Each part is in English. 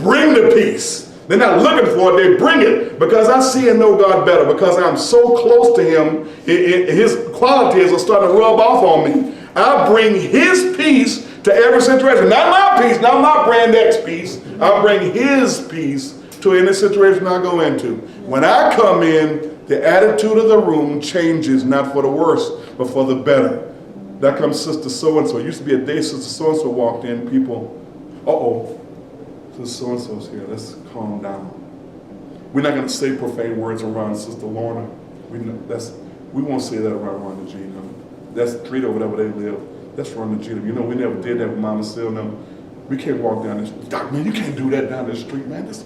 bring the peace. They're not looking for it, they bring it. Because I see and know God better, because I'm so close to him, his qualities are starting to rub off on me. I bring his peace to every situation. Not my peace, not my brand X peace. I bring his peace to any situation I go into. When I come in, the attitude of the room changes, not for the worse, but for the better. That comes Sister So-and-so. It used to be a day Sister So-and-so walked in, people, Sister So-and-so's here, let's calm down. We're not going to say profane words around Sister Lorna. We won't say that around Rhonda G. No. That's treat or whatever they live. That's Rhonda G. You know, we never did that with Mama Sil. No. We can't walk down this street. Doc, man, you can't do that down this street, man. This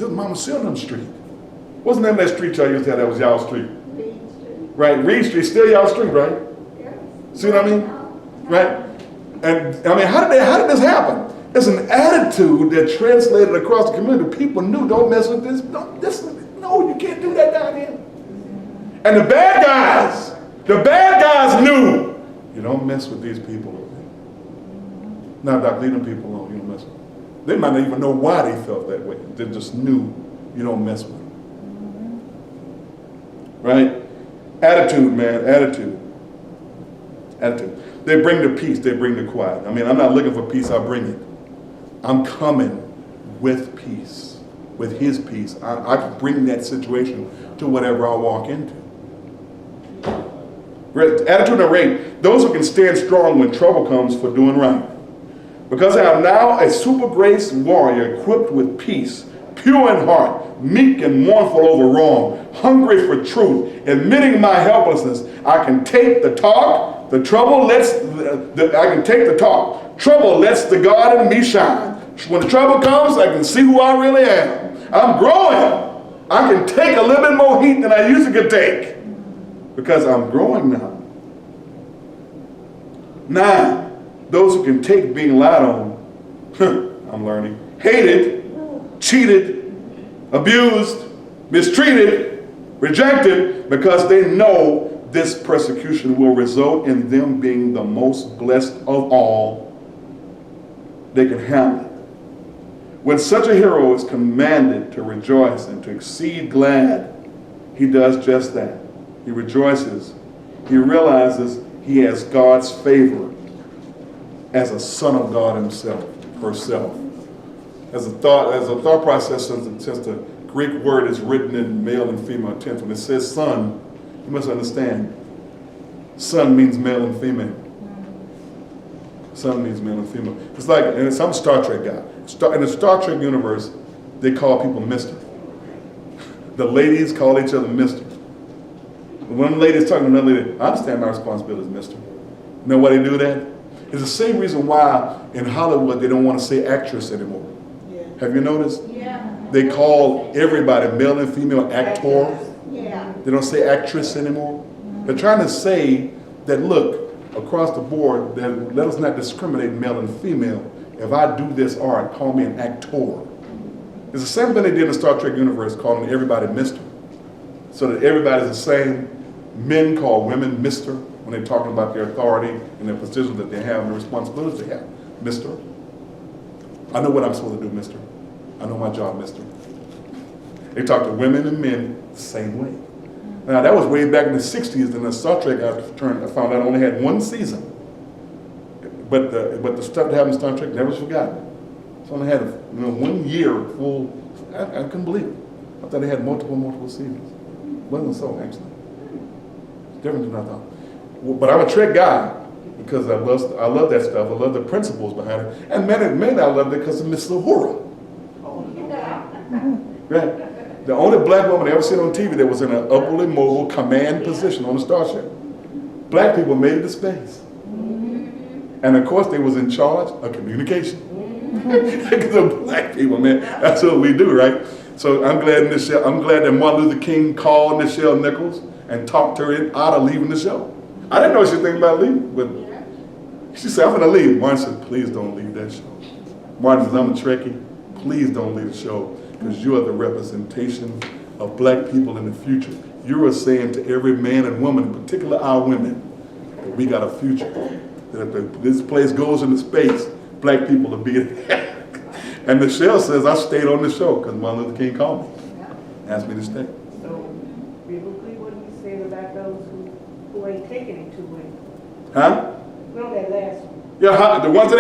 Mama Sil street. What's the name of that street y'all used to have that was y'all street? Reed Street. Right, Reed Street, still y'all street, right? Yes. See what I mean? Right? And I mean, how did this happen? It's an attitude that translated across the community. People knew, don't mess with this. No, you can't do that down here. And the bad guys knew, you don't mess with these people. Now, Doc, leave them people alone. You don't mess with them. They might not even know why they felt that way. They just knew you don't mess with them. Right? Attitude, man, attitude. They bring the peace, they bring the quiet. I mean, I'm not looking for peace, I bring it. I'm coming with peace, with his peace. I can bring that situation to whatever I walk into. Attitude number 8, those who can stand strong when trouble comes for doing right. Because I am now a super grace warrior equipped with peace, pure in heart, meek and mournful over wrong, hungry for truth, admitting my helplessness, I can take the talk. Trouble lets the God in me shine. When the trouble comes, I can see who I really am. I'm growing. I can take a little bit more heat than I used to take because I'm growing now. 9, those who can take being lied on, I'm learning, hated, cheated, abused, mistreated, rejected, because they know this persecution will result in them being the most blessed of all they can handle it. When such a hero is commanded to rejoice and to exceed glad, he does just that. He rejoices. He realizes he has God's favor as a son of God himself, herself. As a thought process, since the Greek word is written in male and female tense, when it says son, you must understand, son means male and female. Son means male and female. It's like, and I'm a Star Trek guy. In the Star Trek universe, they call people Mr. The ladies call each other Mr. When one lady's talking to another lady, I understand my responsibility as Mr. You know why they do that? It's the same reason why in Hollywood they don't want to say actress anymore. Yeah. Have you noticed? Yeah. They call everybody, male and female, actor. Yeah. They don't say actress anymore. They're trying to say that, look, across the board, that let us not discriminate male and female. If I do this art, call me an actor. It's the same thing they did in the Star Trek universe, calling everybody Mr. So that everybody's the same. Men call women Mr. when they're talking about their authority and their positions that they have and the responsibilities they have. Mr. I know what I'm supposed to do, Mr. I know my job, Mr. They talk to women and men the same way. Now that was way back in the 60s, and the Star Trek I found out only had 1 season. But the stuff that happened in Star Trek never was forgotten. It's only had 1 year full. I couldn't believe it. I thought they had multiple seasons. It wasn't so, actually. It's different than I thought. But I'm a Trek guy because I love that stuff. I love the principles behind it. And mainly I love it because of Miss Uhura. Right? The only black woman I ever seen on TV that was in an upwardly mobile command position on a starship. Black people made it to space. And of course they was in charge of communication. Because of black people, man. That's what we do, right? So I'm glad that Martin Luther King called Nichelle Nichols and talked her out of leaving the show. I didn't know she was thinking about leaving, but she said, I'm gonna leave. Martin said, please don't leave that show. Martin says, I'm a Trekkie. Please don't leave the show, because you are the representation of black people in the future. You are saying to every man and woman, in particular our women, that we got a future. That if this place goes into space, black people will be there. And Michelle says I stayed on the show because Martin Luther King called me, asked me to stay. So, biblically, what are you saying about those who ain't taking it too well? Huh? No, that last one. Yeah, the ones that